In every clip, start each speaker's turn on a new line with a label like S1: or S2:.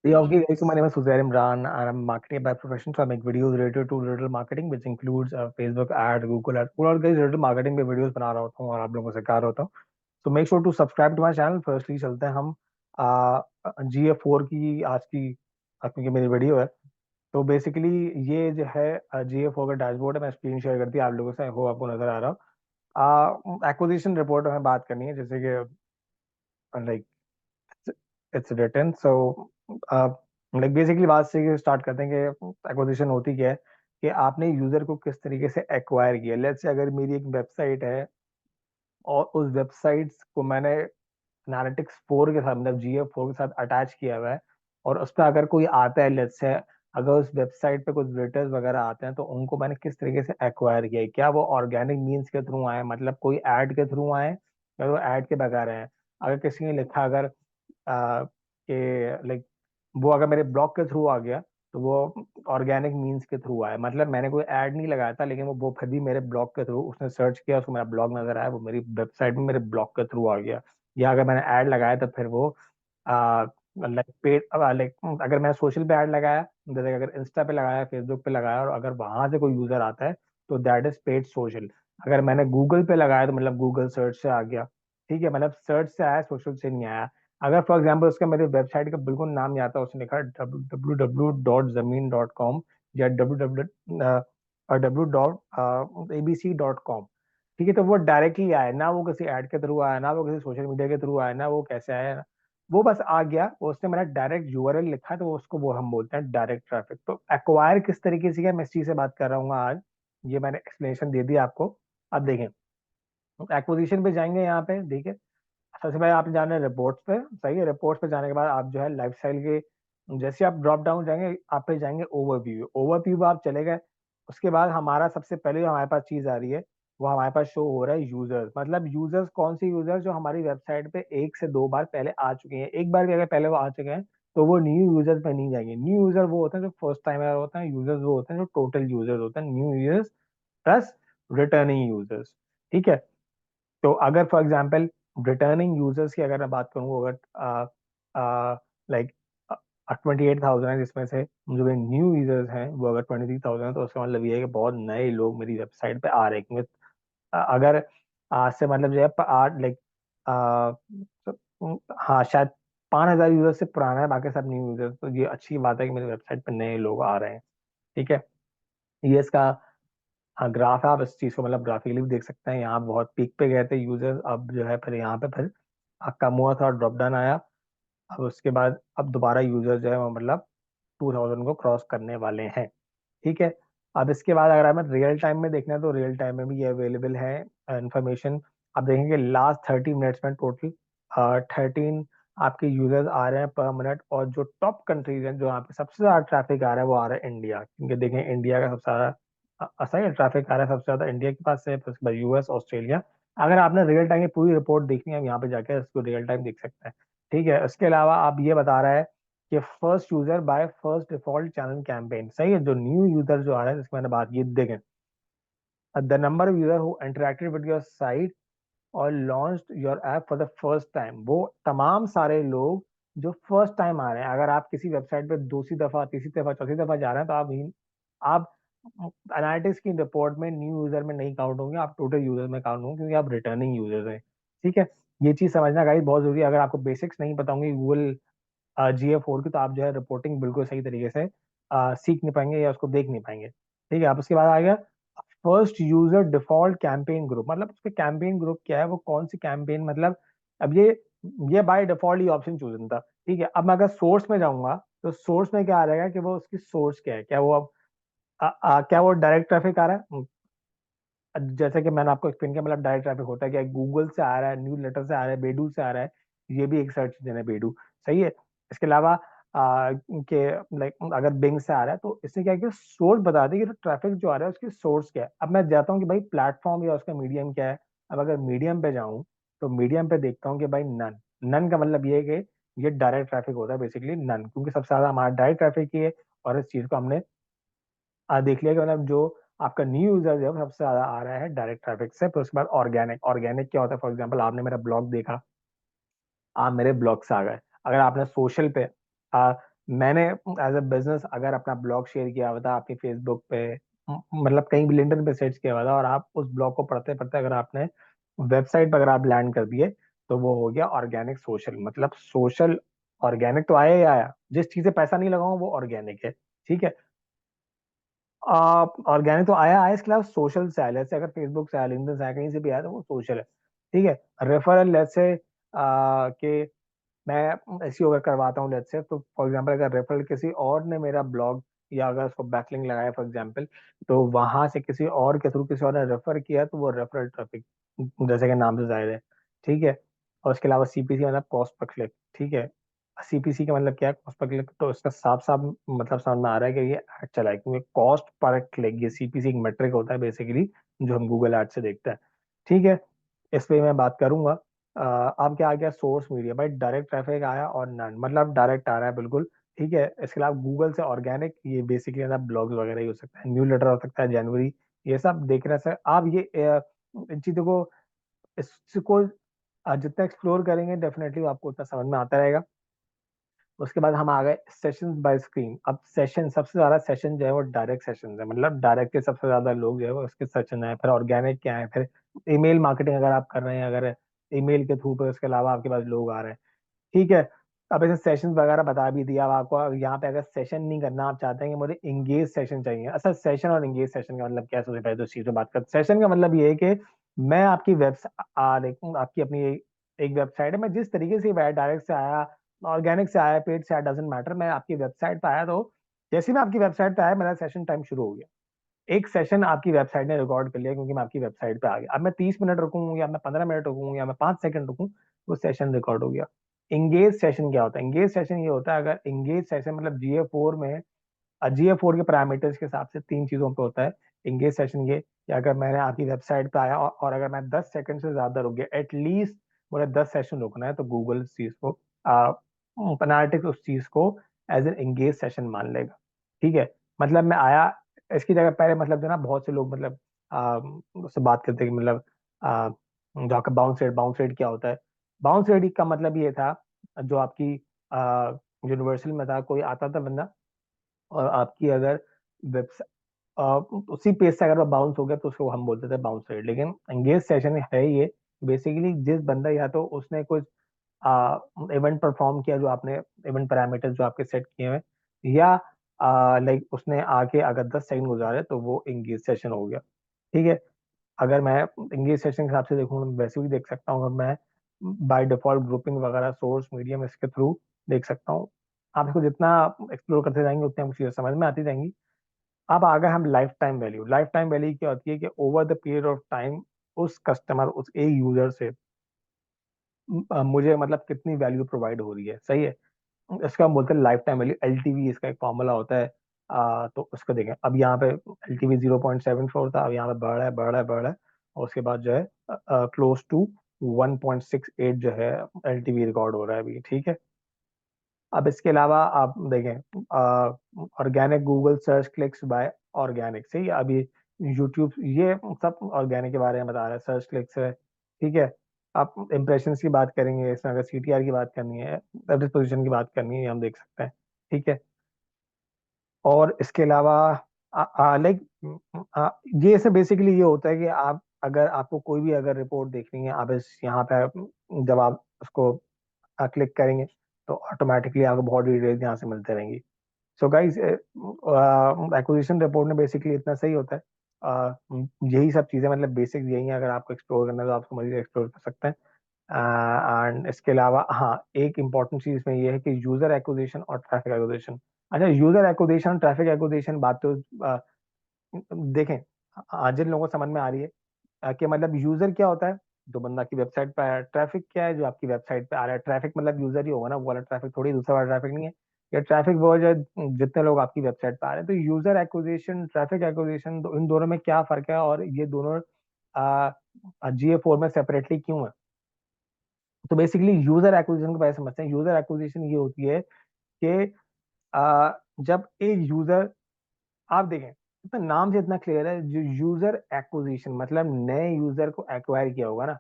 S1: Yeah, okay, guys. So my name is Suzair Imran, and I'm marketing by profession. So I make videos related to digital marketing, which includes Facebook ad, Google ad. पूरा guys digital marketing पे videos बना रहा होता हूँ और आप लोगों को सिखा रहा होता हूँ. So make sure to subscribe to my channel. Firstly, चलते हैं हम GF4 की आज की क्योंकि मेरी वीडियो है. तो बेसिकली ये जो है GF4 का डैशबोर्ड है. मैं स्क्रीन शेयर करती हूँ आप लोगों से. हो आपको नजर आ रहा हो. एक्विजिशन रिपोर्ट हमें बात करनी है जैसे कि like it's written. So like basically बात से स्टार्ट करते हैं कि एक्विजिशन होती क्या है कि आपने यूजर को किस तरीके से एक्वायर किया. लेट्स से अगर मेरी एक वेबसाइट है और उस वेबसाइट को मैंने एनालिटिक्स 4 के साथ मतलब GF4 के साथ अटैच किया हुआ है और उस पर अगर कोई आता है लेट्स से अगर उस वेबसाइट पे कुछ विजिटर्स वगैरह आते हैं तो उनको मैंने किस तरीके से एक्वायर किया है. क्या वो ऑर्गेनिक मीन्स के थ्रू आए मतलब कोई ऐड के थ्रू आए या वो ऐड के बगैर आए. अगर किसी ने लिखा अगर कि लाइक वो अगर मेरे ब्लॉग के थ्रू आ गया तो वो ऑर्गेनिक मीन्स के थ्रू आया मतलब मैंने कोई ऐड नहीं लगाया था लेकिन वो फिर भी मेरे ब्लॉग के थ्रू उसने सर्च किया उसको मेरा ब्लॉग नजर आया वो मेरी वेबसाइट में मेरे ब्लॉग के थ्रू आ गया. या अगर मैंने ऐड लगाया तो फिर वो लाइक पेड लाइक अगर मैंने सोशल पे ऐड लगाया जैसे अगर इंस्टा पे लगाया फेसबुक पे लगाया और अगर वहां से कोई यूजर आता है तो दैट इज पेड सोशल. अगर मैंने गूगल पे लगाया तो मतलब गूगल सर्च से आ गया. ठीक है मतलब सर्च से आया सोशल से नहीं आया. अगर फॉर एग्जाम्पल उसका मेरे वेबसाइट का बिल्कुल नाम नहीं आता उसने लिखा www.zameen.com या www.abc.com. ठीक है तो वो डायरेक्टली आया ना वो किसी ऐड के थ्रू आया ना वो किसी सोशल मीडिया के थ्रू आया ना वो कैसे आया. वो बस आ गया वो उसने मेरा डायरेक्ट यूआरएल लिखा है तो उसको वो हम बोलते हैं डायरेक्ट ट्रैफिक. तो एक्वायर किस तरीके से किया मैं इस चीज से बात कर रहा हूँ आज. ये मैंने एक्सप्लेनेशन दे दी आपको. अब देखें एक्विजिशन पे जाएंगे यहाँ पे देखिए. सबसे पहले आप जाना है रिपोर्ट्स पे. सही है रिपोर्ट्स पे जाने के बाद आप जो है लाइफ स्टाइल के जैसे आप ड्रॉप डाउन जाएंगे आप पे जाएंगे ओवरव्यू. ओवरव्यू आप चले गए उसके बाद हमारा सबसे पहले जो हमारे पास चीज आ रही है वो हमारे पास शो हो रहा है यूजर्स. मतलब यूजर्स कौन से यूजर्स जो हमारी वेबसाइट पे एक से दो बार पहले आ चुके हैं. एक बार भी अगर पहले वो आ चुके हैं तो वो न्यू यूजर्स पे नहीं जाएंगे. न्यू यूजर वो होते हैं जो फर्स्ट टाइमर होते हैं. यूजर्स वो होते हैं जो टोटल यूजर्स होते हैं. New users plus returning users. ठीक है तो अगर फॉर एग्जांपल रिटर्निंग यूजर्स की अगर मैं बात करूँ अगर लाइक 28,000 है जिसमें से जो न्यू यूजर्स हैं वो अगर 23,000 है तो उसका मतलब ये है कि बहुत नए लोग मेरी वेबसाइट पे आ रहे हैं. क्योंकि अगर आज से मतलब जो है आठ लाइक हाँ शायद 5,000 यूजर से पुराना है बाकी सब न्यू यूजर्स. तो ये अच्छी बात है कि मेरी वेबसाइट पे नए लोग आ रहे हैं. ठीक है ये इसका हाँ ग्राफ है. आप इस चीज को मतलब ग्राफिकली भी देख सकते हैं. यहाँ बहुत पीक पे गए थे यूजर्स अब जो है फिर यहाँ पे फिर कम हुआ था ड्रॉप डाउन आया. अब उसके बाद अब दोबारा यूजर जो है वो मतलब 2,000 को क्रॉस करने वाले हैं. ठीक है अब इसके बाद अगर हमें रियल टाइम में देखना है तो रियल टाइम में भी ये अवेलेबल है इंफॉर्मेशन. आप देखेंगे लास्ट 30 मिनट्स में टोटल 13 आपके यूजर्स आ रहे हैं पर मिनट. और जो टॉप कंट्रीज हैं जो यहाँ पे सबसे ज्यादा ट्रैफिक आ रहा है वो आ रहा है इंडिया. क्योंकि देखें इंडिया का सबसे ज्यादा सही है ट्रैफिक आ रहा है सबसे ज्यादा इंडिया के पास है फिर उसके बाद यूएस ऑस्ट्रेलिया. अगर आपने रियल टाइम की पूरी रिपोर्ट देखनी है हम यहाँ पे जाके इसको रियल टाइम देख सकते हैं. ठीक है इसके अलावा आप ये बता रहा है कि first user by first default channel campaign. सही है जो न्यू यूजर जो आ रहा है जिसकी मैंने बात ये देखें the number of user who interacted with your site और launched your app for the first time. वो तमाम सारे लोग जो फर्स्ट टाइम आ रहे हैं. अगर आप किसी वेबसाइट पे दूसरी दफा तीसरी दफा चौथी दफा जा रहे हैं तो आप एनालिटिक्स की रिपोर्ट में न्यू यूजर में नहीं काउंट होंगे. आप टोटल यूजर में काउंट होंगे क्योंकि आप रिटर्निंग यूजर्स हैं. ठीक है ये चीज समझना गाइस बहुत जरूरी है. अगर आपको बेसिक्स नहीं पता होंगे गूगल GF4 की तो आप जो है रिपोर्टिंग बिल्कुल सही तरीके से सीख नहीं पाएंगे या उसको देख नहीं पाएंगे. ठीक है अब उसके बाद आ गया first user default campaign group. मतलब उसके कैंपेन ग्रुप क्या है वो कौन सी कैंपेन मतलब अब ये बाय डिफॉल्ट ये ऑप्शन चूजन था. ठीक है अब मैं अगर सोर्स में जाऊंगा तो सोर्स में क्या आ जाएगा कि वो उसकी सोर्स क्या है. क्या वो अब क्या वो डायरेक्ट ट्रैफिक आ रहा है. जैसे कि मैंने आपको एक्सप्लेन किया मतलब डायरेक्ट ट्रैफिक होता है क्या गूगल से आ रहा है न्यूज लेटर से आ रहा है बेडू से आ रहा है. ये भी एक सर्च इंजन है बेडू. सही है इसके अलावा के लाइक अगर बिंग से आ रहा है तो इससे क्या है कि सोर्स बता दे कि ट्रैफिक जो आ रहा है उसकी सोर्स क्या है. अब मैं जाता हूँ कि भाई प्लेटफॉर्म या उसका मीडियम क्या है. अब अगर मीडियम पे जाऊँ तो मीडियम पे देखता हूँ कि भाई नन. नन का मतलब ये है कि ये डायरेक्ट ट्रैफिक होता है बेसिकली नन क्योंकि सबसे ज्यादा हमारा डायरेक्ट ट्रैफिक ही है. और इस चीज को हमने देख लिया कि मतलब जो आपका न्यू यूजर जो है वो सबसे ज्यादा आ रहा है डायरेक्ट ट्रैफिक से. फिर उसके बाद ऑर्गेनिक. ऑर्गेनिक क्या होता है फॉर एग्जांपल आपने मेरा ब्लॉग देखा आप मेरे ब्लॉग से आ गए. अगर आपने सोशल पे मैंने एज अ बिजनेस अगर अपना ब्लॉग शेयर किया हुआ था आपके फेसबुक पे, मतलब कहीं भी लिंक्डइन पे सर्च किया हुआ था, और आप उस ब्लॉग को पढ़ते पढ़ते अगर आपने वेबसाइट पर अगर आप लैंड कर दिए, तो वो हो गया ऑर्गेनिक सोशल। मतलब सोशल ऑर्गेनिक तो आया ही आया, जिस चीज से पैसा नहीं लगाऊं वो ऑर्गेनिक है। ठीक है, ऑर्गेनिक तो आया आया, इसके अलावा सोशल से आया। जैसे अगर फेसबुक से आया, लिंक्डइन से आया, कहीं से भी आया, तो वो सोशल है। ठीक है, रेफरल जैसे कि मैं एसईओ अगर करवाता हूँ लेट्स से, तो फॉर एग्जांपल अगर रेफरल किसी और ने मेरा ब्लॉग या अगर उसको बैकलिंक लगाया फॉर एग्जांपल, तो वहां से किसी और के थ्रू किसी और ने रेफर किया, तो वो रेफरल ट्रैफिक, जैसे कि नाम से जाहिर है। ठीक है, और उसके अलावा सीपीसी मतलब कॉस्ट पर क्लिक। ठीक है, सीपीसी का मतलब क्या है, कॉस्ट पर क्लिक, तो इसका साफ साफ मतलब समझ में आ रहा है कि ये एड चला है, क्योंकि कॉस्ट पर क्लिक, ये सीपीसी एक मेट्रिक होता है बेसिकली, जो हम गूगल एड से देखते हैं। ठीक है, इस पे मैं बात करूंगा। अब क्या आ गया, सोर्स मीडिया। भाई डायरेक्ट ट्रैफिक आया और नन, मतलब डायरेक्ट आ रहा है बिल्कुल। ठीक है, इसके अलावा गूगल से ऑर्गेनिक, ये बेसिकली ना ब्लॉग्स वगैरह ही हो सकता है, न्यू लेटर हो सकता है, जनवरी, ये सब देखने से आप ये इन चीजों को, इसको जितना एक्सप्लोर करेंगे डेफिनेटली आपको उतना समझ में आता रहेगा। उसके बाद हम आ गए सेशंस बाय स्क्रीन। अब सेशन, सबसे ज्यादा सेशन जो है वो डायरेक्ट सेशन है, मतलब डायरेक्ट के सबसे ज्यादा लोग जो है वो उसके सेशन है। फिर ऑर्गेनिक क्या है, फिर ईमेल मार्केटिंग अगर आप कर रहे हैं, अगर ईमेल के थ्रू पे उसके अलावा आपके पास लोग आ रहे हैं। ठीक है, अब ऐसे सेशन वगैरह बता भी दिया अब आपको। अब यहाँ पे अगर सेशन नहीं करना, आप चाहते हैं कि मुझे इंगेज सेशन चाहिए। अच्छा, सेशन और इंगेज सेशन का मतलब क्या है, सबसे पहले तो इस चीज पे बात करते हैं। सेशन का मतलब ये है कि मैं आपकी वेबसाइट देखूँ, आपकी अपनी एक वेबसाइट है, मैं जिस तरीके से डायरेक्ट से आया, ऑर्गेनिक से आया, पेड से आया, डजेंट मैटर, मैं आपकी वेबसाइट पे आया, तो जैसे ही मैं आपकी वेबसाइट पे आया मेरा सेशन टाइम शुरू हो गया। एक सेशन आपकी वेबसाइट ने रिकॉर्ड कर लिया, क्योंकि मैं आपकी वेबसाइट पे आ गया। अब मैं 30 मिनट रुकूं, या मैं 15 मिनट रुकूं, या मैं 5 सेकंड रुकूं, वो सेशन रिकॉर्ड हो गया। इंगेज सेशन क्या होता है, इंगेज सेशन ये होता है, अगर इंगेज सेशन मतलब GA4 में, GA4 के पैरामीटर्स के हिसाब से 3 चीजों पे होता है इंगेज सेशन। ये कि अगर मैंने आपकी वेबसाइट पे आया और अगर मैं 10 सेकंड से ज्यादा रुक गया, एटलीस्ट मुझे 10 सेशन रुकना है, तो गूगल उस चीज को पेनाल्टिक्स उस चीज को एज एन इंगेज सेशन मान लेगा। ठीक है, मतलब मैं आया, इसकी जगह पहले मतलब जो ना बहुत से लोग मतलब उससे बात करते हैं कि मतलब जो आपका बाउंस रेट क्या होता है। बाउंस रेट का मतलब ये था, जो आपकी यूनिवर्सल में था, कोई आता था बंदा, और आपकी अगर वेबसाइट उसी पेज से अगर वो बाउंस हो गया, तो उसको हम बोलते थे बाउंस रेट। लेकिन एंगेज सेशन है ये बेसिकली जिस बंदा, या तो उसने कुछ इवेंट परफॉर्म किया, जो आपने इवेंट पैरामीटर्स जो आपके सेट किए हुए, या लाइक उसने आके अगर 10 सेकंड गुजारे, तो वो एंगेज सेशन हो गया। ठीक है, अगर मैं इंग्लिश सेशन के हिसाब से देखूँ, वैसे भी देख सकता हूँ, अगर मैं बाय डिफॉल्ट ग्रुपिंग वगैरह सोर्स मीडियम इसके थ्रू देख सकता हूँ। आप इसको जितना एक्सप्लोर करते जाएंगे उतनी हमको चीजें समझ में आती जाएंगी। अब आ गए हम life time value. Life time value क्या होती है कि over the period of time उस कस्टमर, उस एक यूजर से मुझे मतलब कितनी वैल्यू प्रोवाइड हो रही है। सही है, इसका हम बोलते हैं लाइफ टाइम वैल्यू, LTV इसका एक फॉर्मूला होता है। तो उसको देखें, अब यहाँ पे LTV 0.74 था, अब यहाँ पे बढ़ रहा है, बढ़ रहा है, बढ़ रहा है, और उसके बाद जो है क्लोज टू 1.68 जो है LTV रिकॉर्ड हो रहा है अभी। ठीक है, अब इसके अलावा आप देखें organic Google search clicks by organic से, अभी यूट्यूब ये सब ऑर्गेनिक के बारे में बता रहा है, सर्च क्लिक्स है। ठीक है, आप इम्प्रेशन की बात करेंगे, इसमें अगर CTR की बात करनी है, एवरेज पोजीशन की बात करनी है, ये हम देख सकते हैं। ठीक है, और इसके अलावा लाइक ये सब बेसिकली ये होता है कि आप अगर आपको कोई भी अगर रिपोर्ट देखनी है, आप इस यहाँ पे जब आप उसको क्लिक करेंगे, तो ऑटोमेटिकली आपको बहुत डिटेल्स यहाँ से मिलते रहेंगी। सो गाइस, एक्विजिशन रिपोर्ट में बेसिकली इतना सही होता है। यही सब चीजें, मतलब बेसिक यही है, अगर आपको एक्सप्लोर करना है तो आपको मजीद एक्सप्लोर कर सकते हैं। एंड इसके अलावा हाँ, एक इंपॉर्टेंट चीज इसमें ये है कि यूजर एक्विजिशन और ट्रैफिक एक्विजिशन। अच्छा, यूजर एक्विजिशन, ट्रैफिक एक्विजिशन बात तो देखें, आज जिन लोगों को समझ में आ रही है कि मतलब यूजर क्या होता है, जो बंदा की वेबसाइट पे आया। ट्रैफिक क्या है, जो आपकी वेबसाइट पे आ रहा है। ट्रैफिक मतलब यूजर ही होगा ना, वो वाला ट्रैफिक थोड़ी दूसरा वाला ट्रैफिक नहीं है। ये ट्रैफिक वो है जितने लोग आपकी वेबसाइट पे आ रहे हैं। तो यूजर एक्विजिशन, ट्रैफिक एक्विजिशन, इन दोनों में क्या फर्क है, और ये दोनों GA4 में सेपरेटली क्यों है। तो बेसिकली यूजर एक्विजिशन को पहले समझते हैं। यूजर एक्विजिशन ये होती है कि जब एक यूजर, आप देखें, तो नाम से इतना क्लियर है, जो यूजर एक्विजिशन मतलब नए यूजर को एक्वायर किया होगा ना,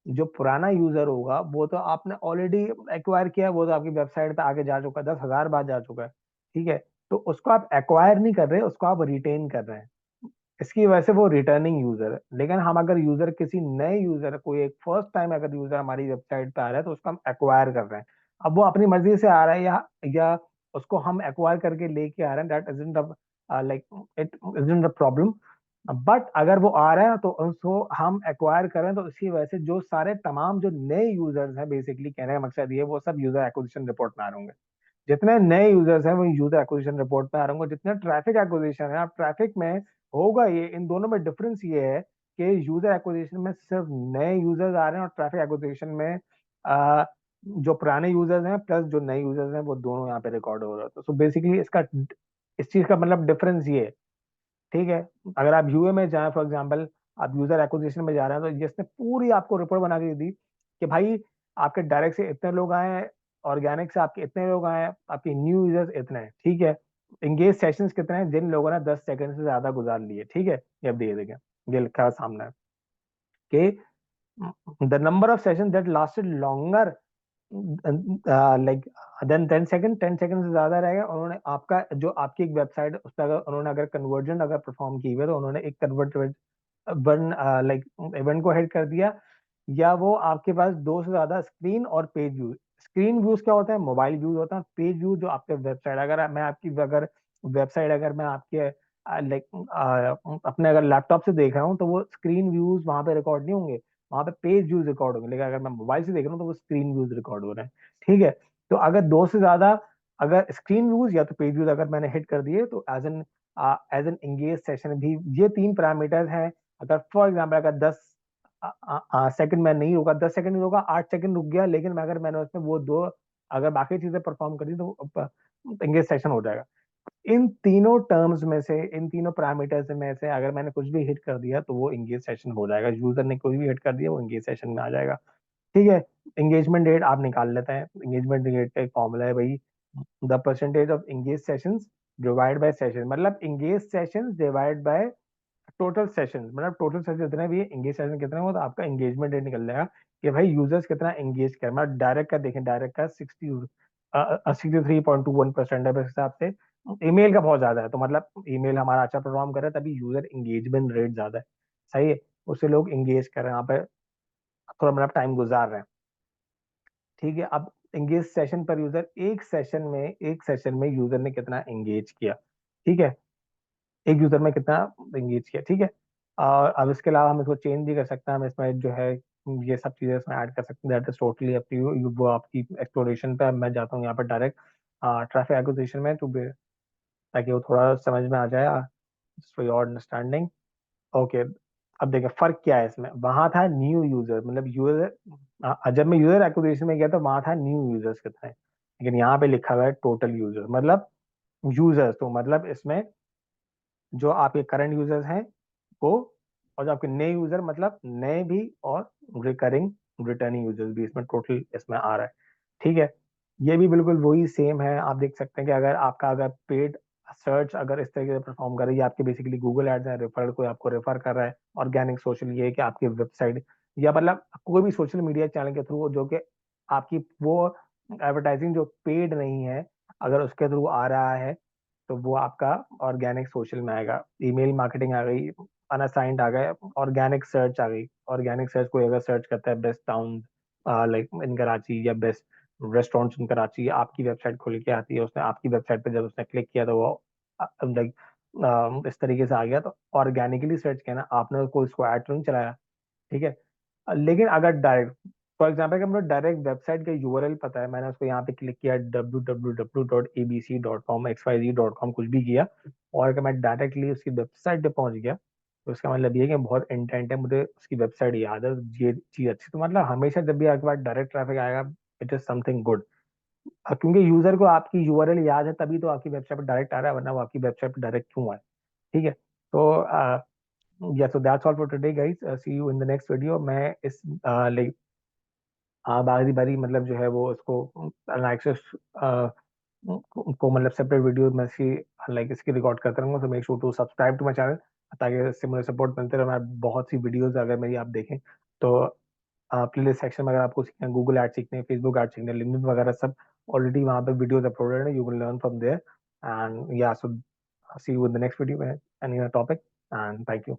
S1: जो पुराना यूजर होगा वो तो आपने ऑलरेडी एक्वायर किया है, वो तो आपकी वेबसाइट पे आके जा चुका है, 10,000 बार जा चुका है। ठीक है, तो उसको आप एक्वायर नहीं कर रहे, उसको आप रिटेन कर रहे हैं। इसकी वजह से वो रिटर्निंग यूजर है। लेकिन हम अगर यूजर किसी नए यूजर, कोई एक फर्स्ट टाइम अगर यूजर हमारी वेबसाइट पे आ रहा है, तो उसको हम एक्वायर कर रहे हैं। अब वो अपनी मर्जी से आ रहा है या उसको हम एक्वायर करके लेके आ रहे हैं, that isn't like it isn't a problem. But अगर वो आ रहा है तो उसको हम एक्वायर करें, तो इसकी वजह से जो सारे तमाम जो नए यूजर्स हैं, बेसिकली कहने का मकसद ये, वो सब यूजर एक्विजिशन रिपोर्ट में आ रहे होंगे। जितने नए यूजर्स हैं वो यूजर एक्विजिशन रिपोर्ट में आ रहे होंगे। जितने ट्रैफिक एक्विजिशन है, अब ट्रैफिक में होगा ये, इन दोनों में डिफरेंस ये है कि यूजर एक्विजिशन में सिर्फ नए यूजर्स आ रहे हैं, और ट्रैफिक एक्विजिशन में आ, जो पुराने यूजर्स हैं प्लस जो नए यूजर्स हैं वो दोनों यहाँ पे रिकॉर्ड हो रहा है। तो सो बेसिकली इसका, इस चीज का मतलब डिफरेंस ये है। ठीक है, अगर आप यूए में जाएं फॉर एग्जांपल, आप यूजर एक्विजिशन में जा रहे हैं, तो जिसने पूरी आपको रिपोर्ट बना के दी कि भाई आपके डायरेक्ट से इतने लोग आए हैं, ऑर्गेनिक से आपके इतने लोग आए हैं, आपके न्यू यूजर्स इतने हैं। ठीक है, इंगेज सेशंस कितने हैं, जिन लोगों ने 10 सेकंड से ज्यादा गुजार लिए। ठीक है, ये अब देखिए देखें, ये लिखा है सामने कि the number of session that lasted longer like then 10 second, 10 second से ज्यादा रहेगा। उन्होंने आपका जो आपकी एक वेबसाइट, उस पर अगर उन्होंने अगर कन्वर्जन अगर परफॉर्म की हुई है, तो उन्होंने एक कन्वर्ट वन लाइक इवेंट को हेड कर दिया। या वो आपके पास दो से ज्यादा स्क्रीन और पेज व्यू, स्क्रीन व्यूज क्या होता है, मोबाइल व्यूज होता है। पेज व्यू जो आपके वेबसाइट, अगर मैं आपकी अगर वेबसाइट अगर मैं आपके लाइक अपने अगर लैपटॉप से देख रहा हूँ, तो वो स्क्रीन व्यूज वहां पे रिकॉर्ड नहीं होंगे, वहां पे पेज व्यूज रिकॉर्ड होंगे। लेकिन अगर मैं मोबाइल से देख रहा हूँ, तो वो स्क्रीन व्यूज रिकॉर्ड हो रहे हैं। ठीक है, तो अगर दो से ज्यादा अगर स्क्रीन व्यूज या तो पेज व्यूज अगर मैंने हिट कर दिए, तो एज एन एंगेज सेशन भी ये तीन पैरामीटर्स हैं। अगर फॉर एग्जाम्पल अगर 10 सेकंड में नहीं होगा, 10 सेकंड नहीं होगा, 8 सेकंड रुक गया, लेकिन मैं अगर मैंने उसमें वो दो अगर बाकी चीजें परफॉर्म कर दी, तो एंगेज सेशन हो जाएगा। इन तीनों टर्म्स में से, इन तीनों पैरामीटर्स में से अगर मैंने कुछ भी हिट कर दिया, तो वो एंगेज सेशन हो जाएगा। यूजर ने कोई भी हिट कर दिया, वो एंगेज सेशन में आ जाएगा। ठीक है, एंगेजमेंट रेट आप निकाल लेते हैं। एंगेजमेंट रेट का एक फॉर्मूला है भाई, the percentage of engage sessions divide by session, मतलब engage sessions divide by total session, मतलब टोटल सेशन जितने भी एंगेज सेशन कितने हो, तो आपका एंगेजमेंट रेट निकल जाएगा कि भाई यूजर्स कितना एंगेज कर। मतलब डायरेक्ट का देखें, डायरेक्ट का 63.21% है मेरे हिसाब से। ईमेल का बहुत ज्यादा है, तो मतलब ईमेल हमारा अच्छा परफॉर्म कर रहा है, तभी यूजर एंगेजमेंट रेट ज्यादा है। सही है, उससे लोग एंगेज कर रहे हैं यहाँ पे, थोड़ा मतलब टाइम गुजार रहे हैं। ठीक है, अब एंगेज सेशन पर यूजर, एक सेशन में यूजर ने कितना एंगेज किया। ठीक है, एक यूजर में कितना एंगेज किया। ठीक है, और अब इसके अलावा हम इसको चेंज भी कर सकते हैं। हम इसमें जो है ये सब चीजें इसमें ऐड कर सकते हैं। That is totally up to you, वो आपकी एक्सप्लोरेशन पे। अब मैं जाता हूँ यहाँ पर डायरेक्ट ट्रैफिक एक्विजिशन में, ताकि वो थोड़ा समझ में आ जाए, फॉर योर अंडरस्टैंडिंग। ओके, अब देखिए फर्क क्या है इसमें। वहां था न्यू यूजर, मतलब यूजर, जब मैं यूजर एक्विजिशन में गया तो वहां था न्यू यूजर्स कितने, लेकिन यहाँ पे लिखा हुआ है टोटल यूजर, मतलब यूजर्स। तो मतलब इसमें जो आपके करंट यूजर्स हैं वो, और जो आपके नए यूजर, मतलब नए भी और रिकरिंग रिटर्निंग यूजर्स भी इसमें टोटल इसमें आ रहा है। ठीक है, ये भी बिल्कुल वही सेम है। आप देख सकते हैं कि अगर आपका अगर पेड सर्च अगर इस तरीके से परफॉर्म कर रही है, आपके बेसिकली गूगल एड्स है, रेफर कोई आपको रेफर कर रहा है। ऑर्गेनिक सोशल ये है कि आपकी वेबसाइट या मतलब कोई भी सोशल मीडिया चैनल के थ्रू, जो कि आपकी वो एडवर्टाइजिंग जो पेड नहीं है, अगर उसके थ्रू आ रहा है, तो वो आपका ऑर्गेनिक सोशल में आएगा। ईमेल मार्केटिंग आ गई, अनअसाइंड आ गए, ऑर्गेनिक सर्च आ गई। ऑर्गेनिक सर्च कोई अगर सर्च करता है best town like in Karachi या बेस्ट रेस्टोरेंट्स इन कराची, आपकी वेबसाइट खुल के आती है, उसने आपकी वेबसाइट पे जब उसने क्लिक किया, तो वो लाइक इस तरीके से आ गया। तो ऑर्गेनिकली सर्च किया ना आपने, कोई इसको ऐड तो नहीं चलाया। ठीक है, लेकिन अगर डायरेक्ट, फॉर एग्जाम्पल कि मुझे डायरेक्ट वेबसाइट का यूआरएल पता है, मैंने उसको यहाँ पे क्लिक किया www.abc.com xyz.com कुछ भी किया, और अगर मैं डायरेक्टली उसकी वेबसाइट पे पहुंच गया, तो उसका मतलब ये है कि बहुत इंटेंट है, मुझे उसकी वेबसाइट याद है, ये चीज अच्छी। तो मतलब हमेशा जब भी आपके पास डायरेक्ट ट्रैफिक आएगा, इट इज समथिंग गुड। क्योंकि यूजर को आपकी यूआरएल याद है, तभी तो आपकी वेबसाइट पर डायरेक्ट आ रहा है, वरना वो आपकी वेबसाइट पर डायरेक्ट क्यों आए। ठीक है, तो yeah, so that's all for today guys. See you in the next video. मैं इस लाइक बारी बारी मतलब जो है वो उसको एक्सेस को मतलब सेपरेट वीडियो में सी लाइक इसकी रिकॉर्ड करता रहूंगा। तो make sure to subscribe to my channel, ताकि इससे मुझे सपोर्ट मिलते रहे। मैं बहुत सी वीडियोस अगर मेरी आप देखें, तो प्लेलिस्ट सेक्शन में अगर आपको सीखना है, गूगल एड सीखने हैं, फेसबुक एड सीखने हैं, लिंक्डइन वगैरह सब ऑलरेडी वहाँ पे वीडियोस अपलोडेड है, you will learn from there. And या so see you in the next video any topic, and thank you.